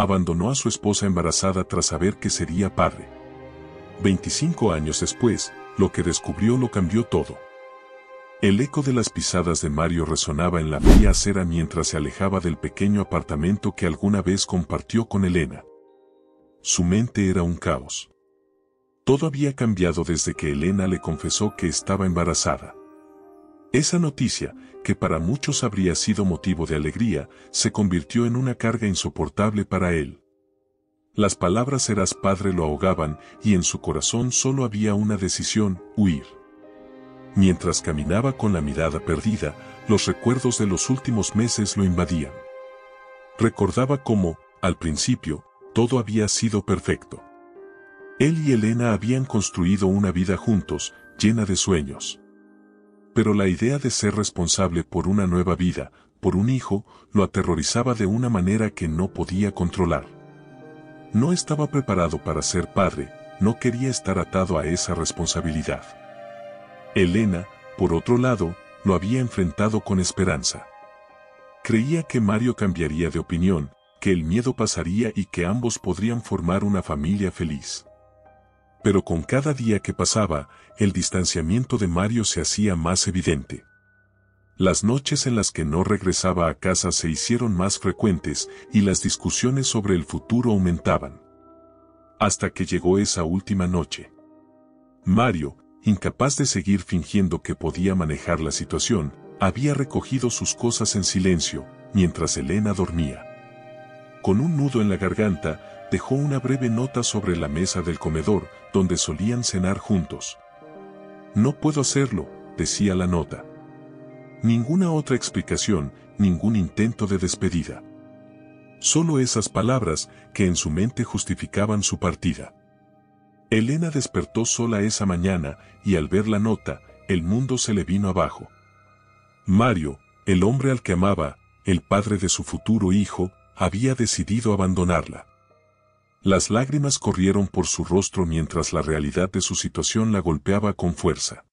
abandonó a su esposa embarazada tras saber que sería padre. 25 años después, lo que descubrió lo cambió todo. El eco de las pisadas de Mario resonaba en la fría acera mientras se alejaba del pequeño apartamento que alguna vez compartió con Elena. Su mente era un caos. Todo había cambiado desde que Elena le confesó que estaba embarazada. Esa noticia, que para muchos habría sido motivo de alegría, se convirtió en una carga insoportable para él. Las palabras "serás padre" lo ahogaban y en su corazón solo había una decisión: huir. Mientras caminaba con la mirada perdida, los recuerdos de los últimos meses lo invadían. Recordaba cómo, al principio, todo había sido perfecto. Él y Elena habían construido una vida juntos, llena de sueños. Pero la idea de ser responsable por una nueva vida, por un hijo, lo aterrorizaba de una manera que no podía controlar. No estaba preparado para ser padre, no quería estar atado a esa responsabilidad. Elena, por otro lado, lo había enfrentado con esperanza. Creía que Mario cambiaría de opinión, que el miedo pasaría y que ambos podrían formar una familia feliz. Pero con cada día que pasaba, el distanciamiento de Mario se hacía más evidente. Las noches en las que no regresaba a casa se hicieron más frecuentes y las discusiones sobre el futuro aumentaban. Hasta que llegó esa última noche. Mario, incapaz de seguir fingiendo que podía manejar la situación, había recogido sus cosas en silencio, mientras Elena dormía. Con un nudo en la garganta, dejó una breve nota sobre la mesa del comedor, donde solían cenar juntos. «No puedo hacerlo», decía la nota. Ninguna otra explicación, ningún intento de despedida. Solo esas palabras que en su mente justificaban su partida. Elena despertó sola esa mañana y al ver la nota, el mundo se le vino abajo. Mario, el hombre al que amaba, el padre de su futuro hijo, había decidido abandonarla. Las lágrimas corrieron por su rostro mientras la realidad de su situación la golpeaba con fuerza.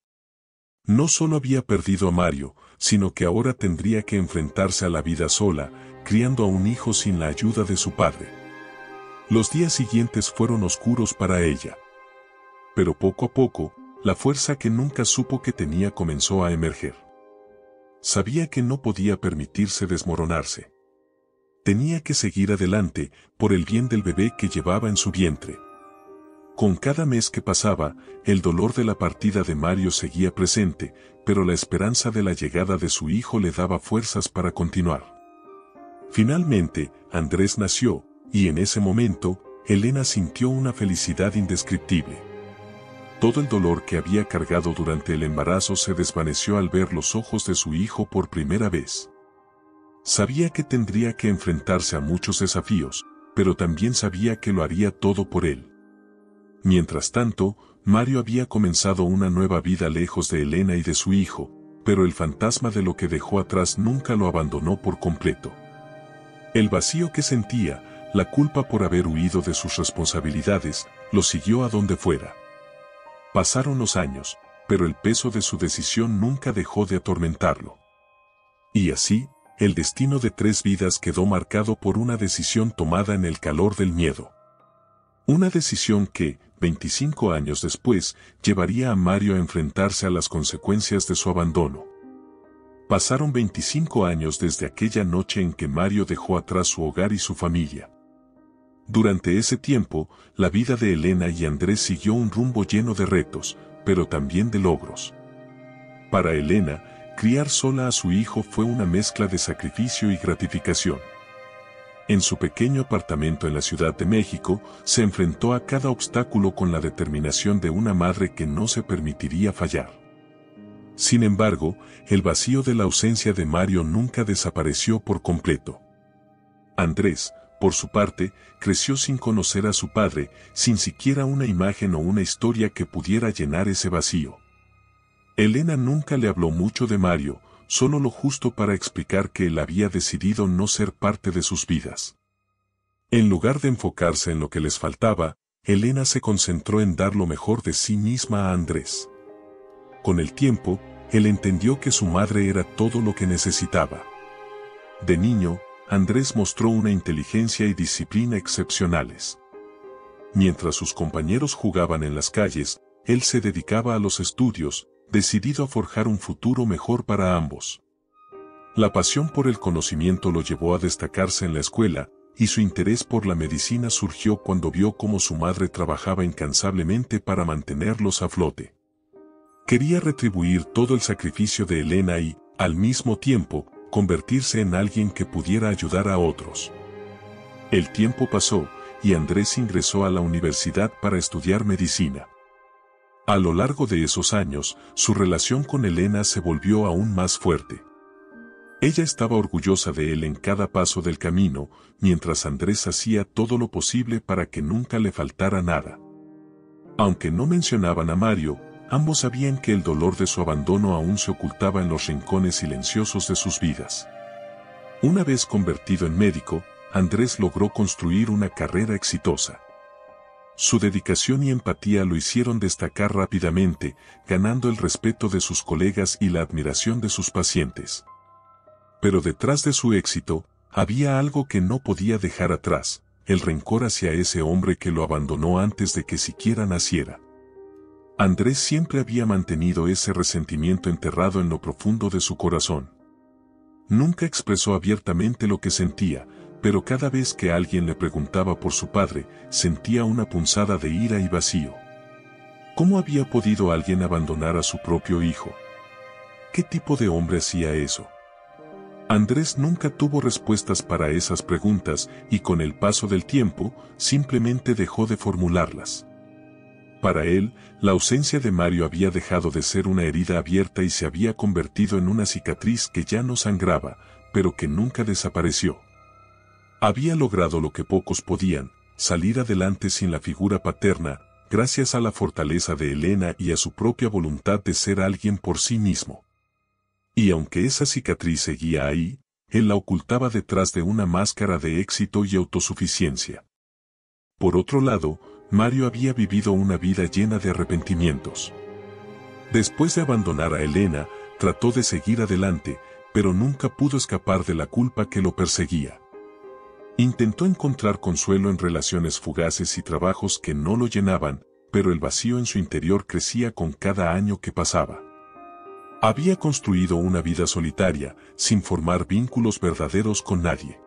No solo había perdido a Mario, sino que ahora tendría que enfrentarse a la vida sola, criando a un hijo sin la ayuda de su padre. Los días siguientes fueron oscuros para ella. Pero poco a poco, la fuerza que nunca supo que tenía comenzó a emerger. Sabía que no podía permitirse desmoronarse. Tenía que seguir adelante, por el bien del bebé que llevaba en su vientre. Con cada mes que pasaba, el dolor de la partida de Mario seguía presente, pero la esperanza de la llegada de su hijo le daba fuerzas para continuar. Finalmente, Andrés nació, y en ese momento, Elena sintió una felicidad indescriptible. Todo el dolor que había cargado durante el embarazo se desvaneció al ver los ojos de su hijo por primera vez. Sabía que tendría que enfrentarse a muchos desafíos, pero también sabía que lo haría todo por él. Mientras tanto, Mario había comenzado una nueva vida lejos de Elena y de su hijo, pero el fantasma de lo que dejó atrás nunca lo abandonó por completo. El vacío que sentía, la culpa por haber huido de sus responsabilidades, lo siguió a donde fuera. Pasaron los años, pero el peso de su decisión nunca dejó de atormentarlo. Y así, el destino de 3 vidas quedó marcado por una decisión tomada en el calor del miedo. Una decisión que, 25 años después, llevaría a Mario a enfrentarse a las consecuencias de su abandono. Pasaron 25 años desde aquella noche en que Mario dejó atrás su hogar y su familia. Durante ese tiempo, la vida de Elena y Andrés siguió un rumbo lleno de retos, pero también de logros. Para Elena, criar sola a su hijo fue una mezcla de sacrificio y gratificación. En su pequeño apartamento en la Ciudad de México, se enfrentó a cada obstáculo con la determinación de una madre que no se permitiría fallar. Sin embargo, el vacío de la ausencia de Mario nunca desapareció por completo. Andrés, por su parte, creció sin conocer a su padre, sin siquiera una imagen o una historia que pudiera llenar ese vacío. Elena nunca le habló mucho de Mario, solo lo justo para explicar que él había decidido no ser parte de sus vidas. En lugar de enfocarse en lo que les faltaba, Elena se concentró en dar lo mejor de sí misma a Andrés. Con el tiempo, él entendió que su madre era todo lo que necesitaba. De niño, Andrés mostró una inteligencia y disciplina excepcionales. Mientras sus compañeros jugaban en las calles, él se dedicaba a los estudios, decidido a forjar un futuro mejor para ambos. La pasión por el conocimiento lo llevó a destacarse en la escuela, y su interés por la medicina surgió cuando vio cómo su madre trabajaba incansablemente para mantenerlos a flote. Quería retribuir todo el sacrificio de Elena y, al mismo tiempo, convertirse en alguien que pudiera ayudar a otros. El tiempo pasó, y Andrés ingresó a la universidad para estudiar medicina. A lo largo de esos años, su relación con Elena se volvió aún más fuerte. Ella estaba orgullosa de él en cada paso del camino, mientras Andrés hacía todo lo posible para que nunca le faltara nada. Aunque no mencionaban a Mario, ambos sabían que el dolor de su abandono aún se ocultaba en los rincones silenciosos de sus vidas. Una vez convertido en médico, Andrés logró construir una carrera exitosa. Su dedicación y empatía lo hicieron destacar rápidamente, ganando el respeto de sus colegas y la admiración de sus pacientes. Pero detrás de su éxito, había algo que no podía dejar atrás, el rencor hacia ese hombre que lo abandonó antes de que siquiera naciera. Andrés siempre había mantenido ese resentimiento enterrado en lo profundo de su corazón. Nunca expresó abiertamente lo que sentía, pero cada vez que alguien le preguntaba por su padre, sentía una punzada de ira y vacío. ¿Cómo había podido alguien abandonar a su propio hijo? ¿Qué tipo de hombre hacía eso? Andrés nunca tuvo respuestas para esas preguntas y con el paso del tiempo, simplemente dejó de formularlas. Para él, la ausencia de Mario había dejado de ser una herida abierta y se había convertido en una cicatriz que ya no sangraba, pero que nunca desapareció. Había logrado lo que pocos podían, salir adelante sin la figura paterna, gracias a la fortaleza de Elena y a su propia voluntad de ser alguien por sí mismo. Y aunque esa cicatriz seguía ahí, él la ocultaba detrás de una máscara de éxito y autosuficiencia. Por otro lado, Mario había vivido una vida llena de arrepentimientos. Después de abandonar a Elena, trató de seguir adelante, pero nunca pudo escapar de la culpa que lo perseguía. Intentó encontrar consuelo en relaciones fugaces y trabajos que no lo llenaban, pero el vacío en su interior crecía con cada año que pasaba. Había construido una vida solitaria, sin formar vínculos verdaderos con nadie.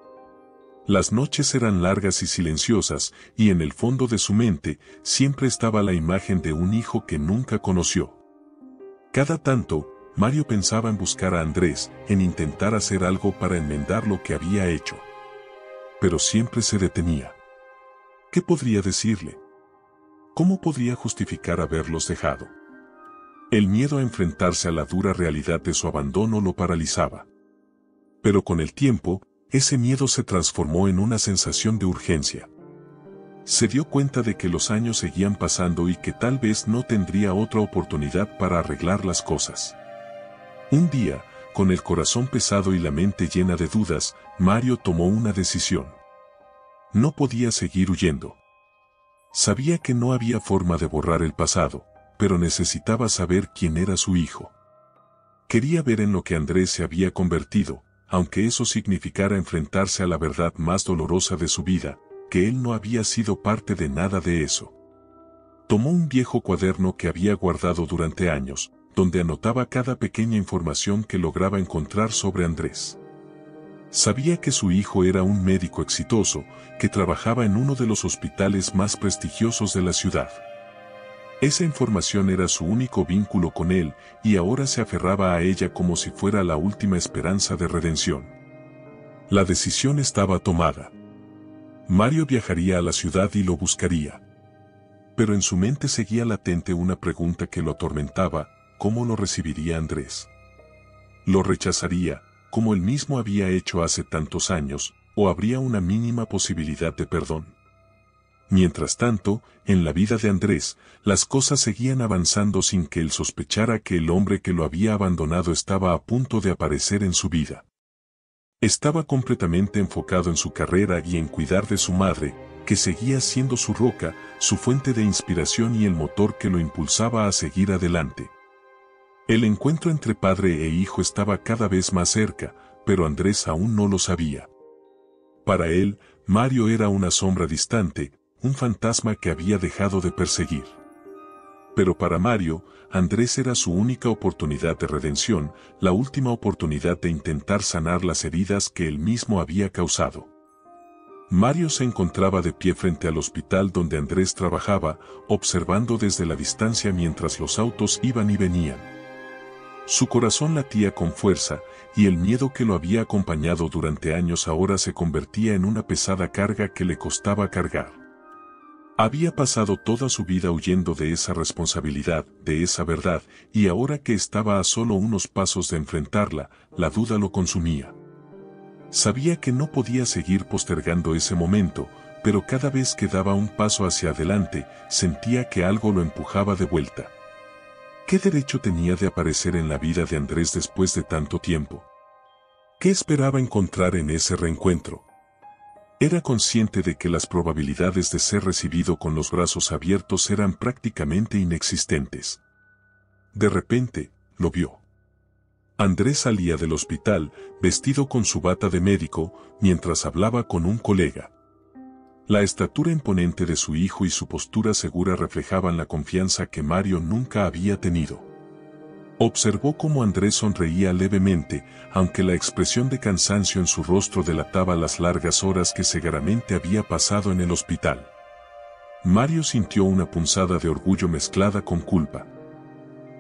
Las noches eran largas y silenciosas, y en el fondo de su mente siempre estaba la imagen de un hijo que nunca conoció. Cada tanto, Mario pensaba en buscar a Andrés, en intentar hacer algo para enmendar lo que había hecho. Pero siempre se detenía. ¿Qué podría decirle? ¿Cómo podría justificar haberlos dejado? El miedo a enfrentarse a la dura realidad de su abandono lo paralizaba. Pero con el tiempo, ese miedo se transformó en una sensación de urgencia. Se dio cuenta de que los años seguían pasando y que tal vez no tendría otra oportunidad para arreglar las cosas. Un día, con el corazón pesado y la mente llena de dudas, Mario tomó una decisión. No podía seguir huyendo. Sabía que no había forma de borrar el pasado, pero necesitaba saber quién era su hijo. Quería ver en lo que Andrés se había convertido, aunque eso significara enfrentarse a la verdad más dolorosa de su vida, que él no había sido parte de nada de eso. Tomó un viejo cuaderno que había guardado durante años, donde anotaba cada pequeña información que lograba encontrar sobre Andrés. Sabía que su hijo era un médico exitoso, que trabajaba en uno de los hospitales más prestigiosos de la ciudad. Esa información era su único vínculo con él, y ahora se aferraba a ella como si fuera la última esperanza de redención. La decisión estaba tomada. Mario viajaría a la ciudad y lo buscaría. Pero en su mente seguía latente una pregunta que lo atormentaba: ¿cómo lo recibiría Andrés? ¿Lo rechazaría, como él mismo había hecho hace tantos años, o habría una mínima posibilidad de perdón? Mientras tanto, en la vida de Andrés, las cosas seguían avanzando sin que él sospechara que el hombre que lo había abandonado estaba a punto de aparecer en su vida. Estaba completamente enfocado en su carrera y en cuidar de su madre, que seguía siendo su roca, su fuente de inspiración y el motor que lo impulsaba a seguir adelante. El encuentro entre padre e hijo estaba cada vez más cerca, pero Andrés aún no lo sabía. Para él, Mario era una sombra distante, un fantasma que había dejado de perseguir. Pero para Mario, Andrés era su única oportunidad de redención, la última oportunidad de intentar sanar las heridas que él mismo había causado. Mario se encontraba de pie frente al hospital donde Andrés trabajaba, observando desde la distancia mientras los autos iban y venían. Su corazón latía con fuerza, y el miedo que lo había acompañado durante años ahora se convertía en una pesada carga que le costaba cargar. Había pasado toda su vida huyendo de esa responsabilidad, de esa verdad, y ahora que estaba a solo unos pasos de enfrentarla, la duda lo consumía. Sabía que no podía seguir postergando ese momento, pero cada vez que daba un paso hacia adelante, sentía que algo lo empujaba de vuelta. ¿Qué derecho tenía de aparecer en la vida de Andrés después de tanto tiempo? ¿Qué esperaba encontrar en ese reencuentro? Era consciente de que las probabilidades de ser recibido con los brazos abiertos eran prácticamente inexistentes. De repente, lo vio. Andrés salía del hospital, vestido con su bata de médico, mientras hablaba con un colega. La estatura imponente de su hijo y su postura segura reflejaban la confianza que Mario nunca había tenido. Observó cómo Andrés sonreía levemente, aunque la expresión de cansancio en su rostro delataba las largas horas que seguramente había pasado en el hospital. Mario sintió una punzada de orgullo mezclada con culpa.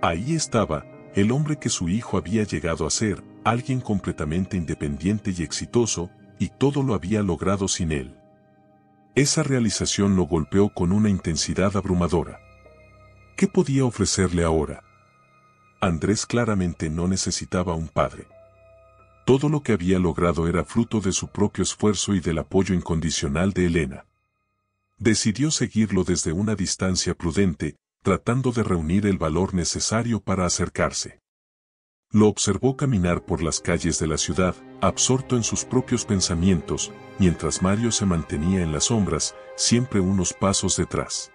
Ahí estaba, el hombre que su hijo había llegado a ser, alguien completamente independiente y exitoso, y todo lo había logrado sin él. Esa realización lo golpeó con una intensidad abrumadora. ¿Qué podía ofrecerle ahora? Andrés claramente no necesitaba un padre. Todo lo que había logrado era fruto de su propio esfuerzo y del apoyo incondicional de Elena. Decidió seguirlo desde una distancia prudente, tratando de reunir el valor necesario para acercarse. Lo observó caminar por las calles de la ciudad, absorto en sus propios pensamientos, mientras Mario se mantenía en las sombras, siempre unos pasos detrás.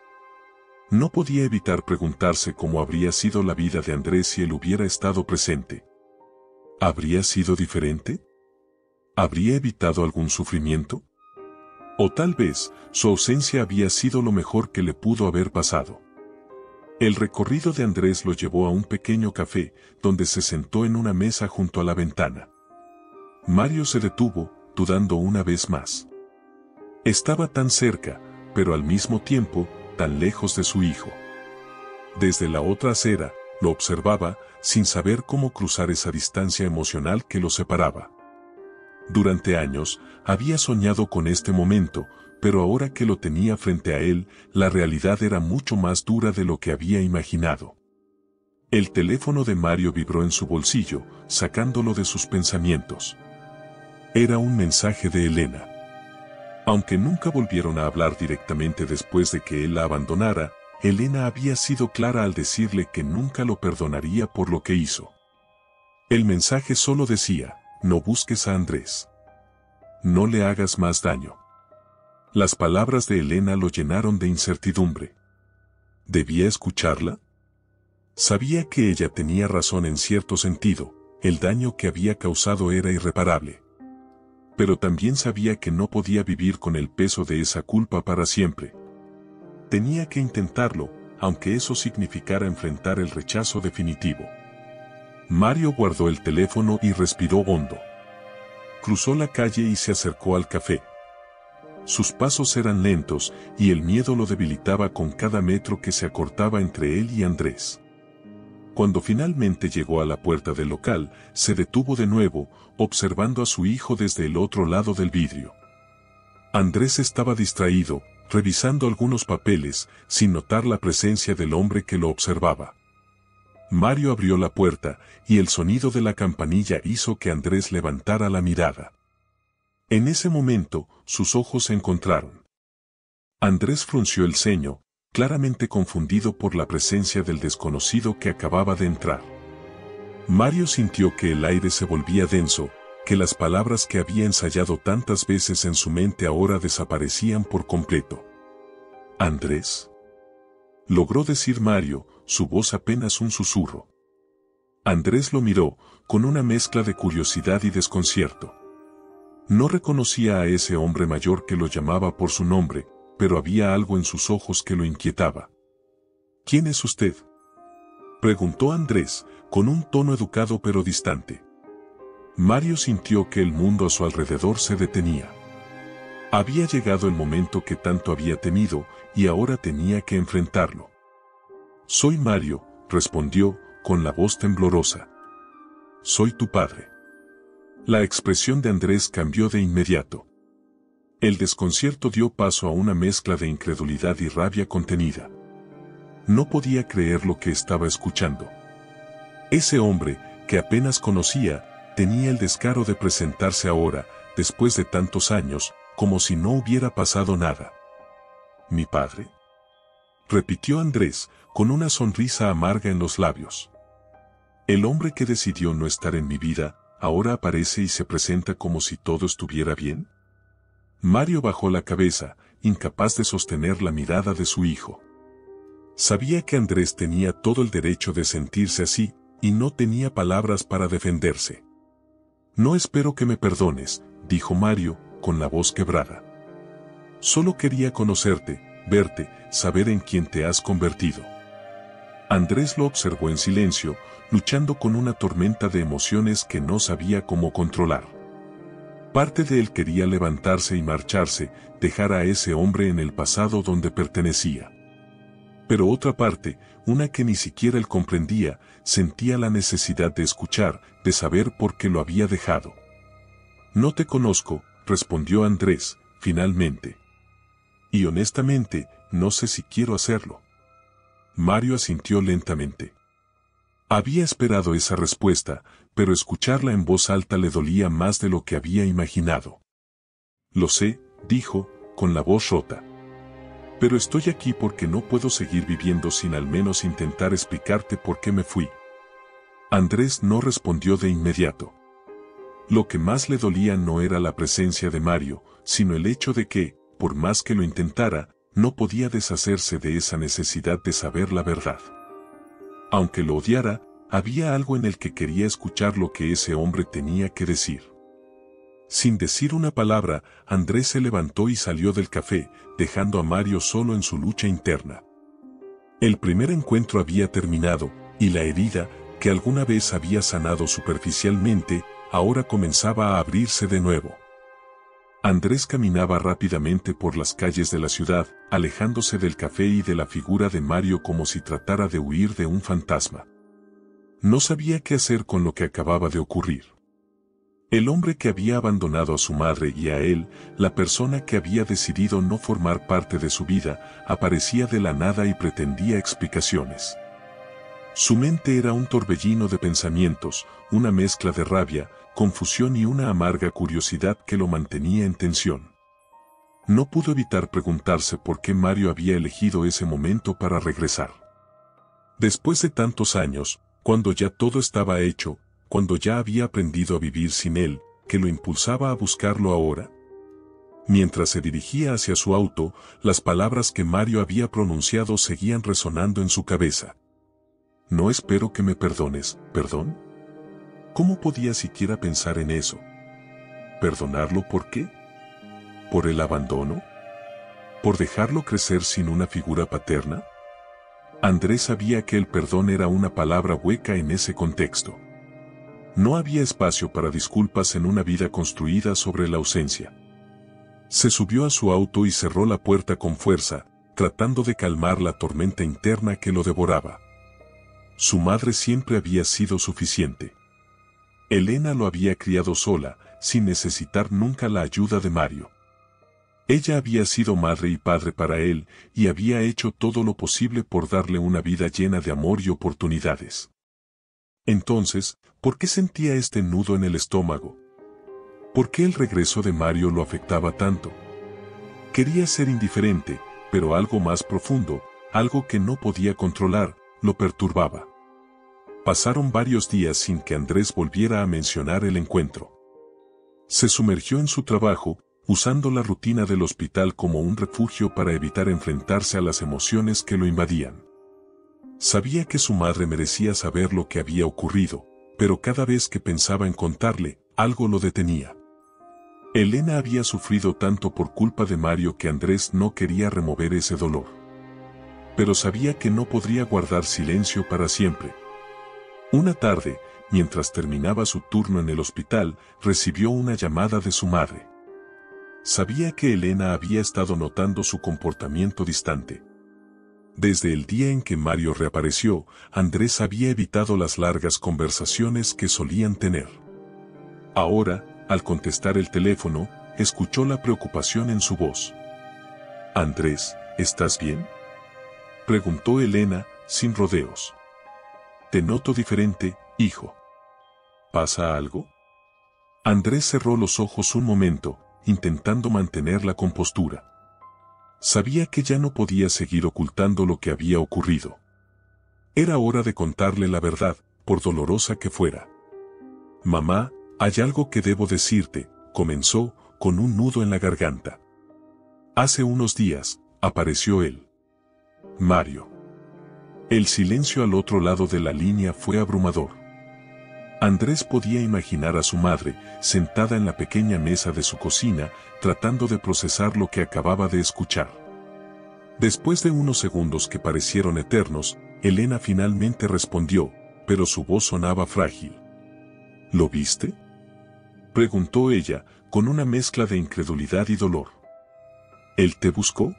No podía evitar preguntarse cómo habría sido la vida de Andrés si él hubiera estado presente. ¿Habría sido diferente? ¿Habría evitado algún sufrimiento? O tal vez, su ausencia había sido lo mejor que le pudo haber pasado. El recorrido de Andrés lo llevó a un pequeño café, donde se sentó en una mesa junto a la ventana. Mario se detuvo, dudando una vez más. Estaba tan cerca, pero al mismo tiempo, tan lejos de su hijo. Desde la otra acera, lo observaba, sin saber cómo cruzar esa distancia emocional que lo separaba. Durante años, había soñado con este momento, pero ahora que lo tenía frente a él, la realidad era mucho más dura de lo que había imaginado. El teléfono de Mario vibró en su bolsillo, sacándolo de sus pensamientos. Era un mensaje de Elena. Aunque nunca volvieron a hablar directamente después de que él la abandonara, Elena había sido clara al decirle que nunca lo perdonaría por lo que hizo. El mensaje solo decía: no busques a Andrés. No le hagas más daño. Las palabras de Elena lo llenaron de incertidumbre. ¿Debía escucharla? Sabía que ella tenía razón en cierto sentido, el daño que había causado era irreparable. Pero también sabía que no podía vivir con el peso de esa culpa para siempre. Tenía que intentarlo, aunque eso significara enfrentar el rechazo definitivo. Mario guardó el teléfono y respiró hondo. Cruzó la calle y se acercó al café. Sus pasos eran lentos, y el miedo lo debilitaba con cada metro que se acortaba entre él y Andrés. Cuando finalmente llegó a la puerta del local, se detuvo de nuevo, observando a su hijo desde el otro lado del vidrio. Andrés estaba distraído, revisando algunos papeles, sin notar la presencia del hombre que lo observaba. Mario abrió la puerta, y el sonido de la campanilla hizo que Andrés levantara la mirada. En ese momento, sus ojos se encontraron. Andrés frunció el ceño, claramente confundido por la presencia del desconocido que acababa de entrar. Mario sintió que el aire se volvía denso, que las palabras que había ensayado tantas veces en su mente ahora desaparecían por completo. «¿Andrés?», logró decir Mario, su voz apenas un susurro. Andrés lo miró, con una mezcla de curiosidad y desconcierto. No reconocía a ese hombre mayor que lo llamaba por su nombre, pero había algo en sus ojos que lo inquietaba. ¿Quién es usted?, preguntó Andrés, con un tono educado pero distante. Mario sintió que el mundo a su alrededor se detenía. Había llegado el momento que tanto había temido, y ahora tenía que enfrentarlo. Soy Mario, respondió, con la voz temblorosa. Soy tu padre. La expresión de Andrés cambió de inmediato. El desconcierto dio paso a una mezcla de incredulidad y rabia contenida. No podía creer lo que estaba escuchando. Ese hombre, que apenas conocía, tenía el descaro de presentarse ahora, después de tantos años, como si no hubiera pasado nada. ¿Mi padre?, repitió Andrés, con una sonrisa amarga en los labios. El hombre que decidió no estar en mi vida, ahora aparece y se presenta como si todo estuviera bien. Mario bajó la cabeza, incapaz de sostener la mirada de su hijo. Sabía que Andrés tenía todo el derecho de sentirse así, y no tenía palabras para defenderse. No espero que me perdones, dijo Mario, con la voz quebrada. Solo quería conocerte, verte, saber en quién te has convertido. Andrés lo observó en silencio, luchando con una tormenta de emociones que no sabía cómo controlar. Parte de él quería levantarse y marcharse, dejar a ese hombre en el pasado donde pertenecía. Pero otra parte, una que ni siquiera él comprendía, sentía la necesidad de escuchar, de saber por qué lo había dejado. No te conozco, respondió Andrés, finalmente. Y honestamente, no sé si quiero hacerlo. Mario asintió lentamente. Había esperado esa respuesta, pero escucharla en voz alta le dolía más de lo que había imaginado. Lo sé, dijo, con la voz rota. Pero estoy aquí porque no puedo seguir viviendo sin al menos intentar explicarte por qué me fui. Andrés no respondió de inmediato. Lo que más le dolía no era la presencia de Mario, sino el hecho de que, por más que lo intentara, no podía deshacerse de esa necesidad de saber la verdad. Aunque lo odiara, había algo en el que quería escuchar lo que ese hombre tenía que decir. Sin decir una palabra, Andrés se levantó y salió del café, dejando a Mario solo en su lucha interna. El primer encuentro había terminado, y la herida, que alguna vez había sanado superficialmente, ahora comenzaba a abrirse de nuevo. Andrés caminaba rápidamente por las calles de la ciudad, alejándose del café y de la figura de Mario como si tratara de huir de un fantasma. No sabía qué hacer con lo que acababa de ocurrir. El hombre que había abandonado a su madre y a él, la persona que había decidido no formar parte de su vida, aparecía de la nada y pretendía explicaciones. Su mente era un torbellino de pensamientos, una mezcla de rabia, confusión y una amarga curiosidad que lo mantenía en tensión. No pudo evitar preguntarse por qué Mario había elegido ese momento para regresar. Después de tantos años, cuando ya todo estaba hecho, cuando ya había aprendido a vivir sin él, ¿qué lo impulsaba a buscarlo ahora? Mientras se dirigía hacia su auto, las palabras que Mario había pronunciado seguían resonando en su cabeza. No espero que me perdones, ¿perdón? ¿Cómo podía siquiera pensar en eso? ¿Perdonarlo por qué? ¿Por el abandono? ¿Por dejarlo crecer sin una figura paterna? Andrés sabía que el perdón era una palabra hueca en ese contexto. No había espacio para disculpas en una vida construida sobre la ausencia. Se subió a su auto y cerró la puerta con fuerza, tratando de calmar la tormenta interna que lo devoraba. Su madre siempre había sido suficiente. Elena lo había criado sola, sin necesitar nunca la ayuda de Mario. Ella había sido madre y padre para él, y había hecho todo lo posible por darle una vida llena de amor y oportunidades. Entonces, ¿por qué sentía este nudo en el estómago? ¿Por qué el regreso de Mario lo afectaba tanto? Quería ser indiferente, pero algo más profundo, algo que no podía controlar, lo perturbaba. Pasaron varios días sin que Andrés volviera a mencionar el encuentro. Se sumergió en su trabajo, usando la rutina del hospital como un refugio para evitar enfrentarse a las emociones que lo invadían. Sabía que su madre merecía saber lo que había ocurrido, pero cada vez que pensaba en contarle, algo lo detenía. Elena había sufrido tanto por culpa de Mario que Andrés no quería remover ese dolor. Pero sabía que no podría guardar silencio para siempre. Una tarde, mientras terminaba su turno en el hospital, recibió una llamada de su madre. Sabía que Elena había estado notando su comportamiento distante. Desde el día en que Mario reapareció, Andrés había evitado las largas conversaciones que solían tener. Ahora, al contestar el teléfono, escuchó la preocupación en su voz. «Andrés, ¿estás bien?», preguntó Elena, sin rodeos. «Te noto diferente, hijo. ¿Pasa algo?». Andrés cerró los ojos un momento, intentando mantener la compostura. Sabía que ya no podía seguir ocultando lo que había ocurrido. Era hora de contarle la verdad, por dolorosa que fuera. «Mamá, hay algo que debo decirte», comenzó, con un nudo en la garganta. «Hace unos días, apareció él. Mario». El silencio al otro lado de la línea fue abrumador. Andrés podía imaginar a su madre, sentada en la pequeña mesa de su cocina, tratando de procesar lo que acababa de escuchar. Después de unos segundos que parecieron eternos, Elena finalmente respondió, pero su voz sonaba frágil. «¿Lo viste?», preguntó ella, con una mezcla de incredulidad y dolor. «¿Él te buscó?».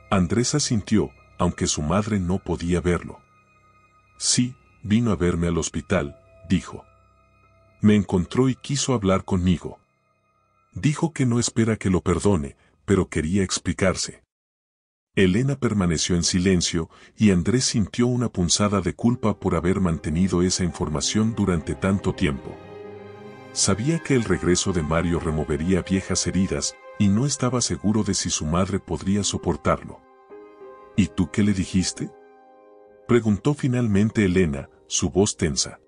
Andrés asintió, aunque su madre no podía verlo. «Sí, vino a verme al hospital», dijo. «Me encontró y quiso hablar conmigo. Dijo que no espera que lo perdone, pero quería explicarse». Elena permaneció en silencio, y Andrés sintió una punzada de culpa por haber mantenido esa información durante tanto tiempo. Sabía que el regreso de Mario removería viejas heridas, y no estaba seguro de si su madre podría soportarlo. «¿Y tú qué le dijiste?», preguntó finalmente Elena, su voz tensa.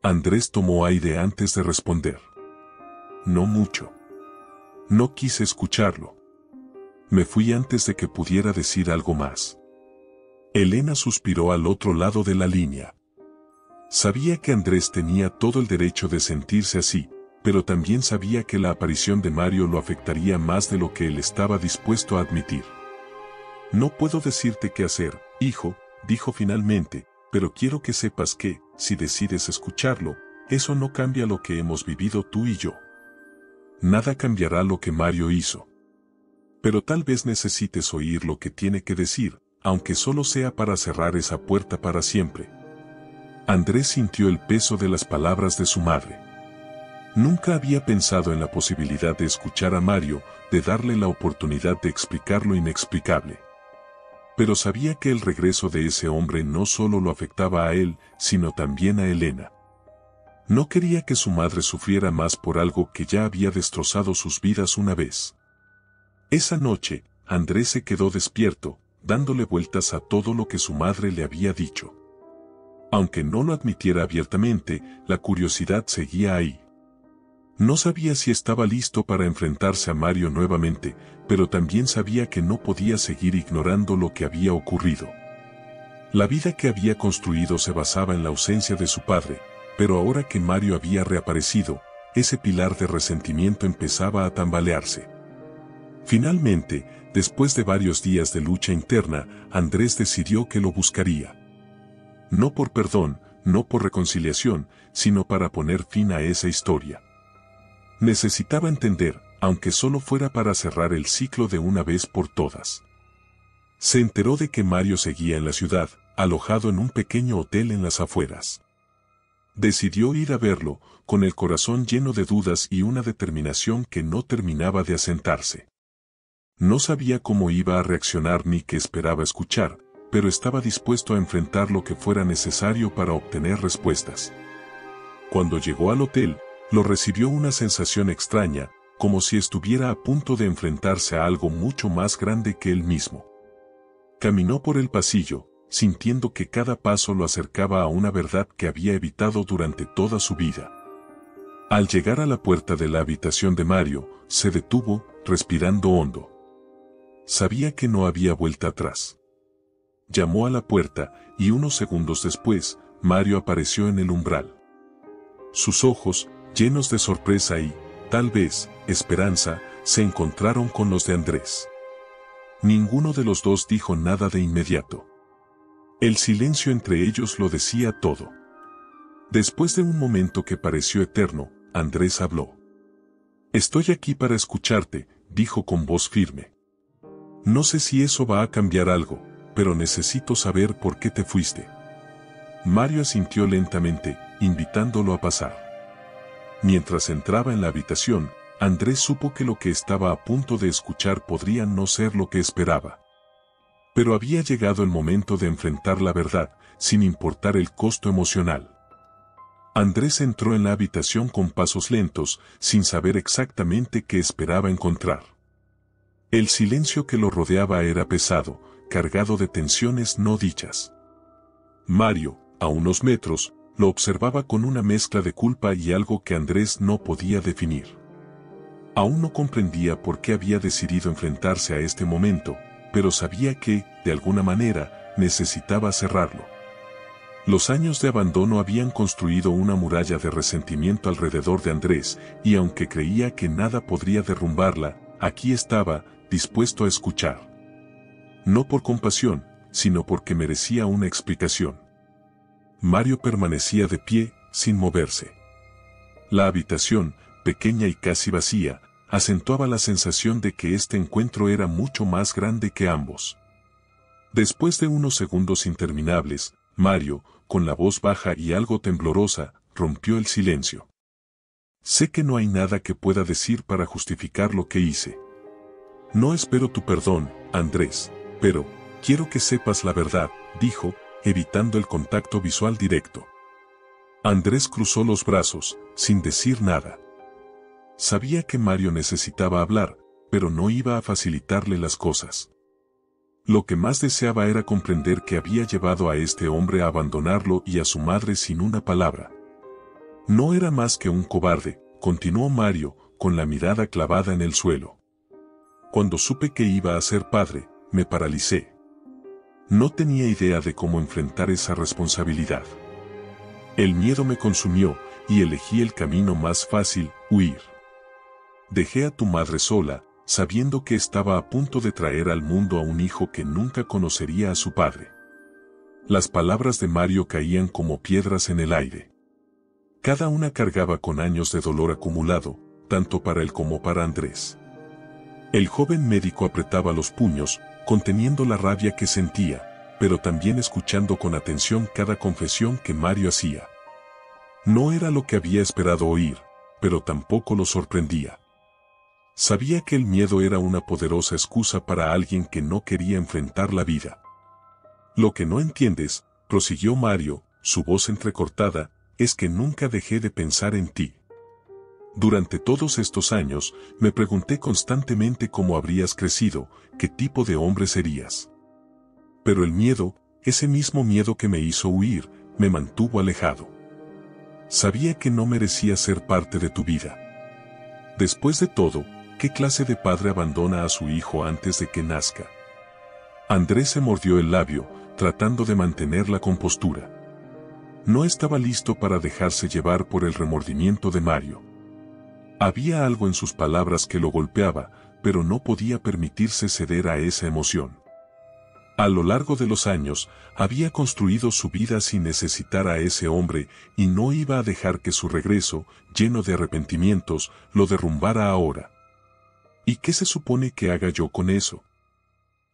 Andrés tomó aire antes de responder. «No mucho. No quise escucharlo. Me fui antes de que pudiera decir algo más». Elena suspiró al otro lado de la línea. Sabía que Andrés tenía todo el derecho de sentirse así, pero también sabía que la aparición de Mario lo afectaría más de lo que él estaba dispuesto a admitir. «No puedo decirte qué hacer, hijo», dijo finalmente, «pero quiero que sepas que, si decides escucharlo, eso no cambia lo que hemos vivido tú y yo. Nada cambiará lo que Mario hizo. Pero tal vez necesites oír lo que tiene que decir, aunque solo sea para cerrar esa puerta para siempre». Andrés sintió el peso de las palabras de su madre. Nunca había pensado en la posibilidad de escuchar a Mario, de darle la oportunidad de explicar lo inexplicable. Pero sabía que el regreso de ese hombre no solo lo afectaba a él, sino también a Elena. No quería que su madre sufriera más por algo que ya había destrozado sus vidas una vez. Esa noche, Andrés se quedó despierto, dándole vueltas a todo lo que su madre le había dicho. Aunque no lo admitiera abiertamente, la curiosidad seguía ahí. No sabía si estaba listo para enfrentarse a Mario nuevamente, pero también sabía que no podía seguir ignorando lo que había ocurrido. La vida que había construido se basaba en la ausencia de su padre, pero ahora que Mario había reaparecido, ese pilar de resentimiento empezaba a tambalearse. Finalmente, después de varios días de lucha interna, Andrés decidió que lo buscaría. No por perdón, no por reconciliación, sino para poner fin a esa historia. Necesitaba entender, aunque solo fuera para cerrar el ciclo de una vez por todas. Se enteró de que Mario seguía en la ciudad, alojado en un pequeño hotel en las afueras. Decidió ir a verlo, con el corazón lleno de dudas y una determinación que no terminaba de asentarse. No sabía cómo iba a reaccionar ni qué esperaba escuchar, pero estaba dispuesto a enfrentar lo que fuera necesario para obtener respuestas. Cuando llegó al hotel, lo recibió una sensación extraña, como si estuviera a punto de enfrentarse a algo mucho más grande que él mismo. Caminó por el pasillo, sintiendo que cada paso lo acercaba a una verdad que había evitado durante toda su vida. Al llegar a la puerta de la habitación de Mario, se detuvo, respirando hondo. Sabía que no había vuelta atrás. Llamó a la puerta, y unos segundos después, Mario apareció en el umbral. Sus ojos, llenos de sorpresa y, tal vez, esperanza, se encontraron con los de Andrés. Ninguno de los dos dijo nada de inmediato. El silencio entre ellos lo decía todo. Después de un momento que pareció eterno, Andrés habló. «Estoy aquí para escucharte», dijo con voz firme. «No sé si eso va a cambiar algo, pero necesito saber por qué te fuiste». Mario asintió lentamente, invitándolo a pasar. Mientras entraba en la habitación, Andrés supo que lo que estaba a punto de escuchar podría no ser lo que esperaba. Pero había llegado el momento de enfrentar la verdad, sin importar el costo emocional. Andrés entró en la habitación con pasos lentos, sin saber exactamente qué esperaba encontrar. El silencio que lo rodeaba era pesado, cargado de tensiones no dichas. Mario, a unos metros, lo observaba con una mezcla de culpa y algo que Andrés no podía definir. Aún no comprendía por qué había decidido enfrentarse a este momento, pero sabía que, de alguna manera, necesitaba cerrarlo. Los años de abandono habían construido una muralla de resentimiento alrededor de Andrés, y aunque creía que nada podría derrumbarla, aquí estaba, dispuesto a escuchar. No por compasión, sino porque merecía una explicación. Mario permanecía de pie, sin moverse. La habitación, pequeña y casi vacía, acentuaba la sensación de que este encuentro era mucho más grande que ambos. Después de unos segundos interminables, Mario, con la voz baja y algo temblorosa, rompió el silencio. «Sé que no hay nada que pueda decir para justificar lo que hice. No espero tu perdón, Andrés, pero quiero que sepas la verdad», dijo, evitando el contacto visual directo. Andrés cruzó los brazos, sin decir nada. Sabía que Mario necesitaba hablar, pero no iba a facilitarle las cosas. Lo que más deseaba era comprender que había llevado a este hombre a abandonarlo y a su madre sin una palabra. «No era más que un cobarde», continuó Mario, con la mirada clavada en el suelo. «Cuando supe que iba a ser padre, me paralicé. No tenía idea de cómo enfrentar esa responsabilidad. El miedo me consumió, y elegí el camino más fácil, huir. Dejé a tu madre sola, sabiendo que estaba a punto de traer al mundo a un hijo que nunca conocería a su padre». Las palabras de Mario caían como piedras en el aire. Cada una cargaba con años de dolor acumulado, tanto para él como para Andrés. El joven médico apretaba los puños, conteniendo la rabia que sentía, pero también escuchando con atención cada confesión que Mario hacía. No era lo que había esperado oír, pero tampoco lo sorprendía. Sabía que el miedo era una poderosa excusa para alguien que no quería enfrentar la vida. «Lo que no entiendes», prosiguió Mario, su voz entrecortada, «es que nunca dejé de pensar en ti. Durante todos estos años, me pregunté constantemente cómo habrías crecido, qué tipo de hombre serías. Pero el miedo, ese mismo miedo que me hizo huir, me mantuvo alejado. Sabía que no merecía ser parte de tu vida. Después de todo, ¿qué clase de padre abandona a su hijo antes de que nazca?». Andrés se mordió el labio, tratando de mantener la compostura. No estaba listo para dejarse llevar por el remordimiento de Mario. Había algo en sus palabras que lo golpeaba, pero no podía permitirse ceder a esa emoción. A lo largo de los años, había construido su vida sin necesitar a ese hombre y no iba a dejar que su regreso, lleno de arrepentimientos, lo derrumbara ahora. «¿Y qué se supone que haga yo con eso?»,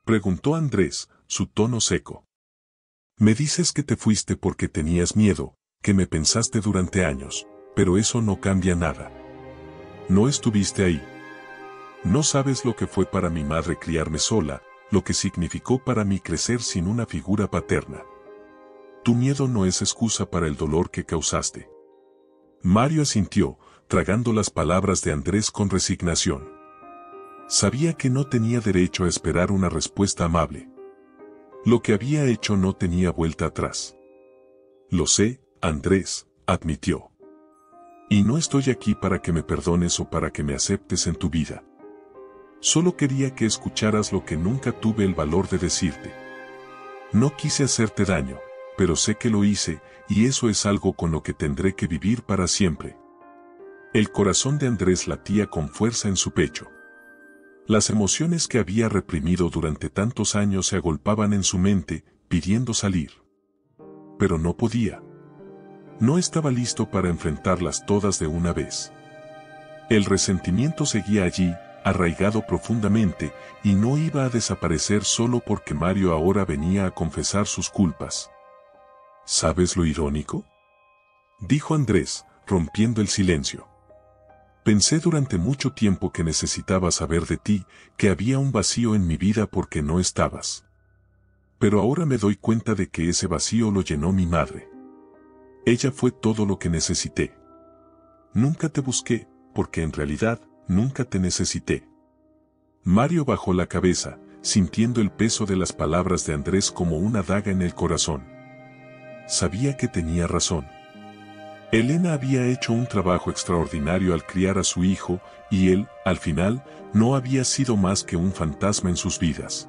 preguntó Andrés, su tono seco. «Me dices que te fuiste porque tenías miedo, que me pensaste durante años, pero eso no cambia nada. No estuviste ahí. No sabes lo que fue para mi madre criarme sola, lo que significó para mí crecer sin una figura paterna. Tu miedo no es excusa para el dolor que causaste». Mario asintió, tragando las palabras de Andrés con resignación. Sabía que no tenía derecho a esperar una respuesta amable. Lo que había hecho no tenía vuelta atrás. «Lo sé, Andrés», admitió. «Y no estoy aquí para que me perdones o para que me aceptes en tu vida. Solo quería que escucharas lo que nunca tuve el valor de decirte. No quise hacerte daño, pero sé que lo hice, y eso es algo con lo que tendré que vivir para siempre. El corazón de Andrés latía con fuerza en su pecho. Las emociones que había reprimido durante tantos años se agolpaban en su mente, pidiendo salir. Pero no podía. No estaba listo para enfrentarlas todas de una vez. El resentimiento seguía allí, arraigado profundamente, y no iba a desaparecer solo porque Mario ahora venía a confesar sus culpas. ¿Sabes lo irónico?, dijo Andrés, rompiendo el silencio. Pensé durante mucho tiempo que necesitaba saber de ti, que había un vacío en mi vida porque no estabas. Pero ahora me doy cuenta de que ese vacío lo llenó mi madre. Ella fue todo lo que necesité. Nunca te busqué, porque en realidad, nunca te necesité. Mario bajó la cabeza, sintiendo el peso de las palabras de Andrés como una daga en el corazón. Sabía que tenía razón. Elena había hecho un trabajo extraordinario al criar a su hijo, y él, al final, no había sido más que un fantasma en sus vidas.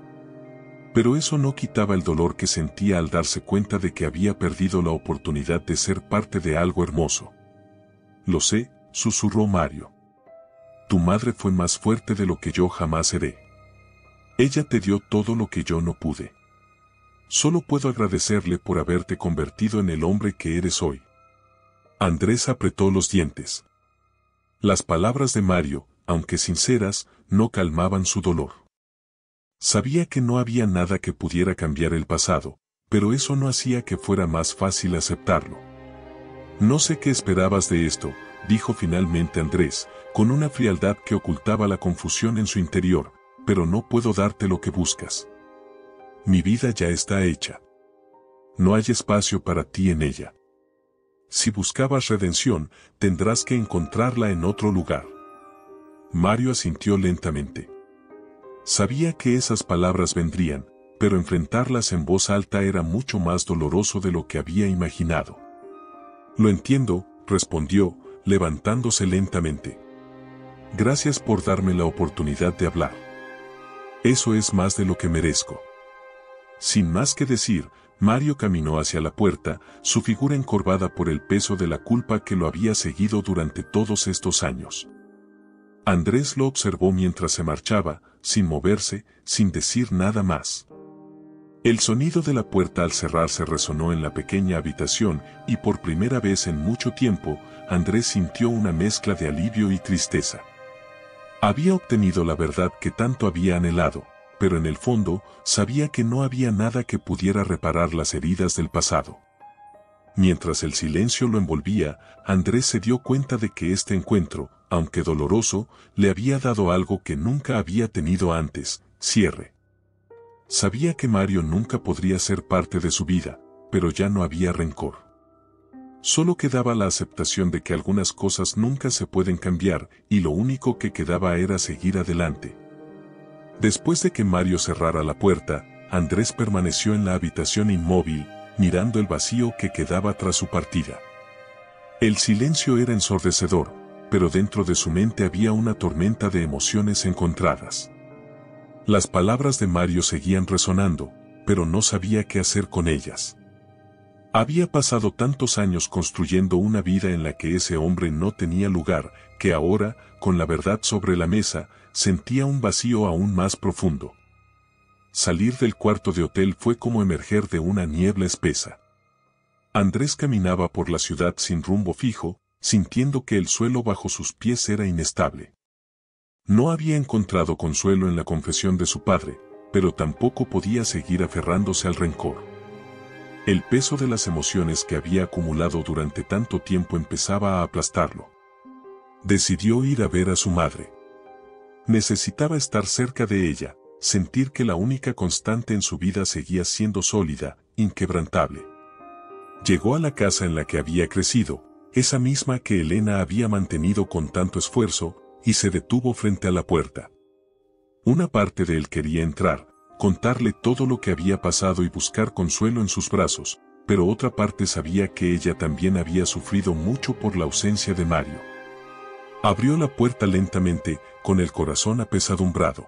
Pero eso no quitaba el dolor que sentía al darse cuenta de que había perdido la oportunidad de ser parte de algo hermoso. Lo sé, susurró Mario. Tu madre fue más fuerte de lo que yo jamás seré. Ella te dio todo lo que yo no pude. Solo puedo agradecerle por haberte convertido en el hombre que eres hoy. Andrés apretó los dientes. Las palabras de Mario, aunque sinceras, no calmaban su dolor. Sabía que no había nada que pudiera cambiar el pasado, pero eso no hacía que fuera más fácil aceptarlo. No sé qué esperabas de esto, dijo finalmente Andrés, con una frialdad que ocultaba la confusión en su interior, pero no puedo darte lo que buscas. Mi vida ya está hecha. No hay espacio para ti en ella. Si buscabas redención, tendrás que encontrarla en otro lugar. Mario asintió lentamente. Sabía que esas palabras vendrían, pero enfrentarlas en voz alta era mucho más doloroso de lo que había imaginado. Lo entiendo, respondió, levantándose lentamente. Gracias por darme la oportunidad de hablar. Eso es más de lo que merezco. Sin más que decir, Mario caminó hacia la puerta, su figura encorvada por el peso de la culpa que lo había seguido durante todos estos años. Andrés lo observó mientras se marchaba, sin moverse, sin decir nada más. El sonido de la puerta al cerrarse resonó en la pequeña habitación y por primera vez en mucho tiempo, Andrés sintió una mezcla de alivio y tristeza. Había obtenido la verdad que tanto había anhelado, pero en el fondo sabía que no había nada que pudiera reparar las heridas del pasado. Mientras el silencio lo envolvía, Andrés se dio cuenta de que este encuentro, aunque doloroso, le había dado algo que nunca había tenido antes: cierre. Sabía que Mario nunca podría ser parte de su vida, pero ya no había rencor. Solo quedaba la aceptación de que algunas cosas nunca se pueden cambiar, y lo único que quedaba era seguir adelante. Después de que Mario cerrara la puerta, Andrés permaneció en la habitación inmóvil, mirando el vacío que quedaba tras su partida. El silencio era ensordecedor, pero dentro de su mente había una tormenta de emociones encontradas. Las palabras de Mario seguían resonando, pero no sabía qué hacer con ellas. Había pasado tantos años construyendo una vida en la que ese hombre no tenía lugar, que ahora, con la verdad sobre la mesa, sentía un vacío aún más profundo. Salir del cuarto de hotel fue como emerger de una niebla espesa. Andrés caminaba por la ciudad sin rumbo fijo, sintiendo que el suelo bajo sus pies era inestable. No había encontrado consuelo en la confesión de su padre, pero tampoco podía seguir aferrándose al rencor. El peso de las emociones que había acumulado durante tanto tiempo empezaba a aplastarlo. Decidió ir a ver a su madre. Necesitaba estar cerca de ella, sentir que la única constante en su vida seguía siendo sólida, inquebrantable. Llegó a la casa en la que había crecido, esa misma que Elena había mantenido con tanto esfuerzo, y se detuvo frente a la puerta. Una parte de él quería entrar, contarle todo lo que había pasado y buscar consuelo en sus brazos, pero otra parte sabía que ella también había sufrido mucho por la ausencia de Mario. Abrió la puerta lentamente, con el corazón apesadumbrado.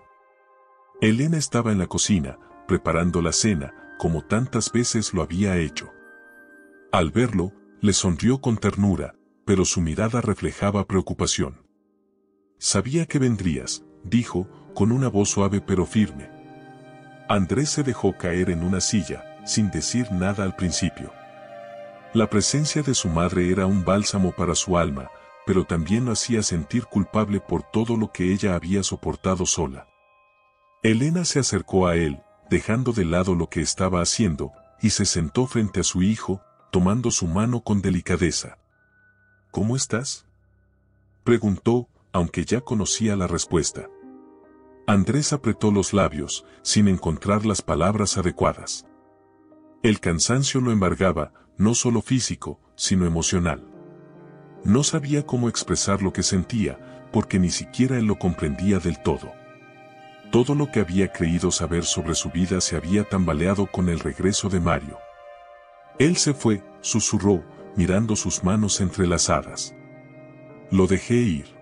Elena estaba en la cocina, preparando la cena, como tantas veces lo había hecho. Al verlo, le sonrió con ternura, pero su mirada reflejaba preocupación. Sabía que vendrías, dijo, con una voz suave pero firme. Andrés se dejó caer en una silla, sin decir nada al principio. La presencia de su madre era un bálsamo para su alma, pero también lo hacía sentir culpable por todo lo que ella había soportado sola. Elena se acercó a él, dejando de lado lo que estaba haciendo, y se sentó frente a su hijo, tomando su mano con delicadeza. ¿Cómo estás?, preguntó, aunque ya conocía la respuesta. Andrés apretó los labios, sin encontrar las palabras adecuadas. El cansancio lo embargaba, no solo físico, sino emocional. No sabía cómo expresar lo que sentía, porque ni siquiera él lo comprendía del todo. Todo lo que había creído saber sobre su vida se había tambaleado con el regreso de Mario. Él se fue, susurró, mirando sus manos entrelazadas. Lo dejé ir.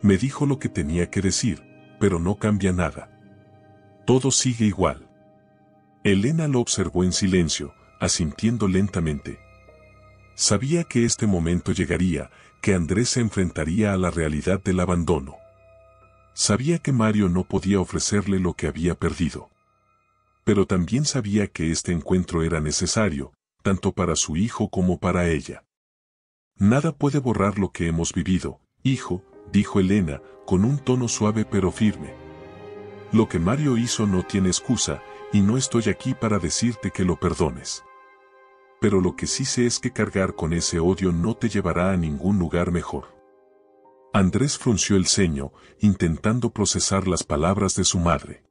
Me dijo lo que tenía que decir, pero no cambia nada. Todo sigue igual. Elena lo observó en silencio, asintiendo lentamente. Sabía que este momento llegaría, que Andrés se enfrentaría a la realidad del abandono. Sabía que Mario no podía ofrecerle lo que había perdido. Pero también sabía que este encuentro era necesario, tanto para su hijo como para ella. Nada puede borrar lo que hemos vivido, hijo, dijo Elena, con un tono suave pero firme. Lo que Mario hizo no tiene excusa, y no estoy aquí para decirte que lo perdones. Pero lo que sí sé es que cargar con ese odio no te llevará a ningún lugar mejor. Andrés frunció el ceño, intentando procesar las palabras de su madre.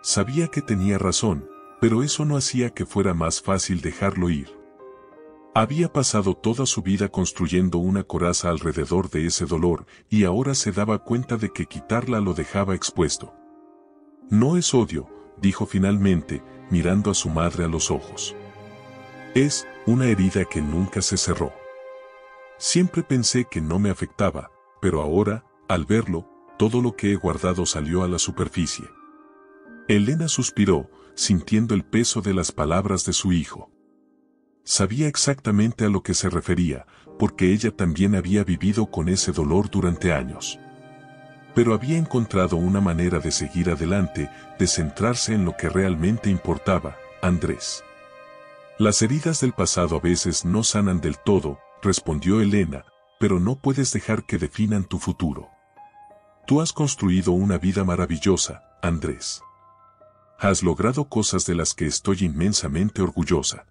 Sabía que tenía razón, pero eso no hacía que fuera más fácil dejarlo ir. Había pasado toda su vida construyendo una coraza alrededor de ese dolor, y ahora se daba cuenta de que quitarla lo dejaba expuesto. No es odio, dijo finalmente, mirando a su madre a los ojos. Es una herida que nunca se cerró. Siempre pensé que no me afectaba, pero ahora, al verlo, todo lo que he guardado salió a la superficie. Elena suspiró, sintiendo el peso de las palabras de su hijo. Sabía exactamente a lo que se refería, porque ella también había vivido con ese dolor durante años. Pero había encontrado una manera de seguir adelante, de centrarse en lo que realmente importaba, Andrés. Las heridas del pasado a veces no sanan del todo, respondió Elena, pero no puedes dejar que definan tu futuro. Tú has construido una vida maravillosa, Andrés. Has logrado cosas de las que estoy inmensamente orgullosa.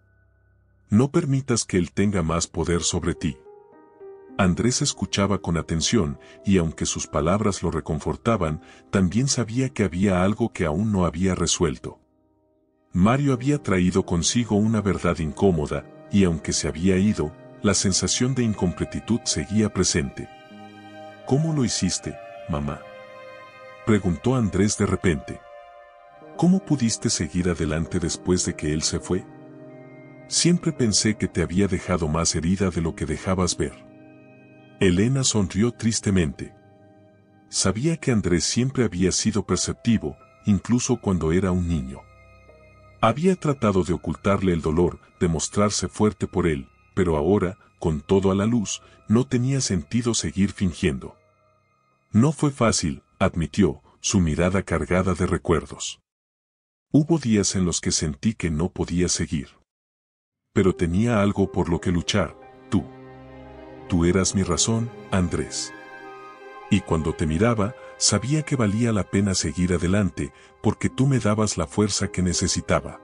No permitas que él tenga más poder sobre ti. Andrés escuchaba con atención, y aunque sus palabras lo reconfortaban, también sabía que había algo que aún no había resuelto. Mario había traído consigo una verdad incómoda, y aunque se había ido, la sensación de incompletitud seguía presente. ¿Cómo lo hiciste, mamá?, preguntó Andrés de repente. ¿Cómo pudiste seguir adelante después de que él se fue? Siempre pensé que te había dejado más herida de lo que dejabas ver. Elena sonrió tristemente. Sabía que Andrés siempre había sido perceptivo, incluso cuando era un niño. Había tratado de ocultarle el dolor, de mostrarse fuerte por él, pero ahora, con todo a la luz, no tenía sentido seguir fingiendo. No fue fácil, admitió, su mirada cargada de recuerdos. Hubo días en los que sentí que no podía seguir. Pero tenía algo por lo que luchar, tú. Tú eras mi razón, Andrés. Y cuando te miraba, sabía que valía la pena seguir adelante, porque tú me dabas la fuerza que necesitaba.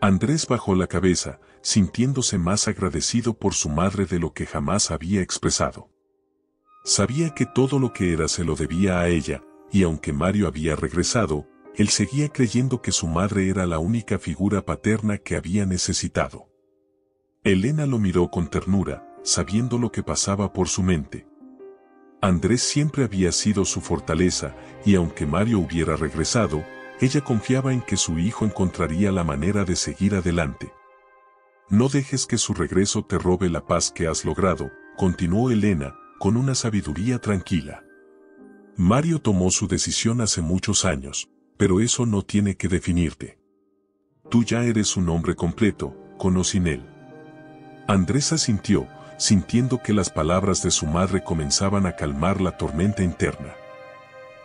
Andrés bajó la cabeza, sintiéndose más agradecido por su madre de lo que jamás había expresado. Sabía que todo lo que era se lo debía a ella, y aunque Mario había regresado, él seguía creyendo que su madre era la única figura paterna que había necesitado. Elena lo miró con ternura, sabiendo lo que pasaba por su mente. Andrés siempre había sido su fortaleza, y aunque Mario hubiera regresado, ella confiaba en que su hijo encontraría la manera de seguir adelante. No dejes que su regreso te robe la paz que has logrado, continuó Elena, con una sabiduría tranquila. Mario tomó su decisión hace muchos años, pero eso no tiene que definirte. Tú ya eres un hombre completo, con o sin él. Andrés asintió, sintiendo que las palabras de su madre comenzaban a calmar la tormenta interna.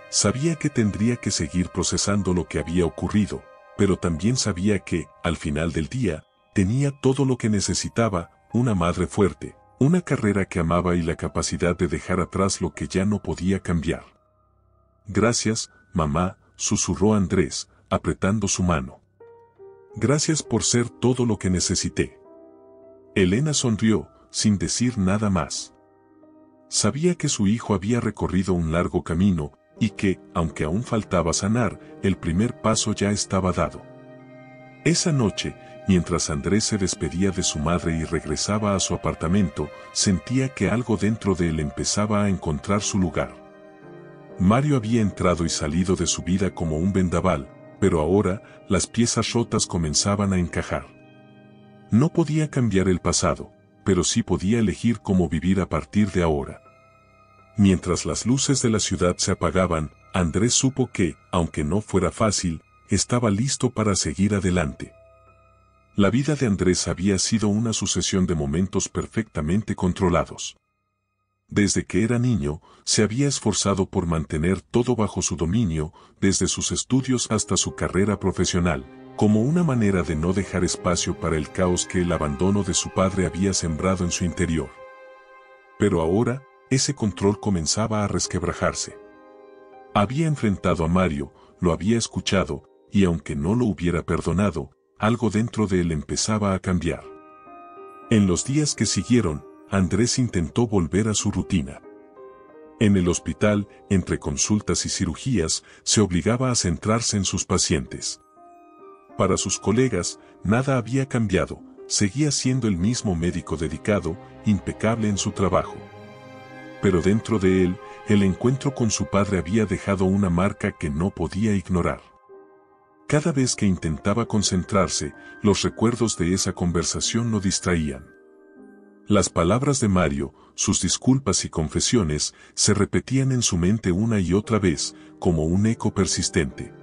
Sabía que tendría que seguir procesando lo que había ocurrido, pero también sabía que, al final del día, tenía todo lo que necesitaba: una madre fuerte, una carrera que amaba y la capacidad de dejar atrás lo que ya no podía cambiar. «Gracias, mamá», susurró Andrés, apretando su mano. «Gracias por ser todo lo que necesité». Elena sonrió, sin decir nada más. Sabía que su hijo había recorrido un largo camino, y que, aunque aún faltaba sanar, el primer paso ya estaba dado. Esa noche, mientras Andrés se despedía de su madre y regresaba a su apartamento, sentía que algo dentro de él empezaba a encontrar su lugar. Mario había entrado y salido de su vida como un vendaval, pero ahora, las piezas rotas comenzaban a encajar. No podía cambiar el pasado, pero sí podía elegir cómo vivir a partir de ahora. Mientras las luces de la ciudad se apagaban, Andrés supo que, aunque no fuera fácil, estaba listo para seguir adelante. La vida de Andrés había sido una sucesión de momentos perfectamente controlados. Desde que era niño, se había esforzado por mantener todo bajo su dominio, desde sus estudios hasta su carrera profesional, como una manera de no dejar espacio para el caos que el abandono de su padre había sembrado en su interior. Pero ahora, ese control comenzaba a resquebrajarse. Había enfrentado a Mario, lo había escuchado, y aunque no lo hubiera perdonado, algo dentro de él empezaba a cambiar. En los días que siguieron, Andrés intentó volver a su rutina. En el hospital, entre consultas y cirugías, se obligaba a centrarse en sus pacientes. Para sus colegas, nada había cambiado, seguía siendo el mismo médico dedicado, impecable en su trabajo. Pero dentro de él, el encuentro con su padre había dejado una marca que no podía ignorar. Cada vez que intentaba concentrarse, los recuerdos de esa conversación lo distraían. Las palabras de Mario, sus disculpas y confesiones, se repetían en su mente una y otra vez, como un eco persistente.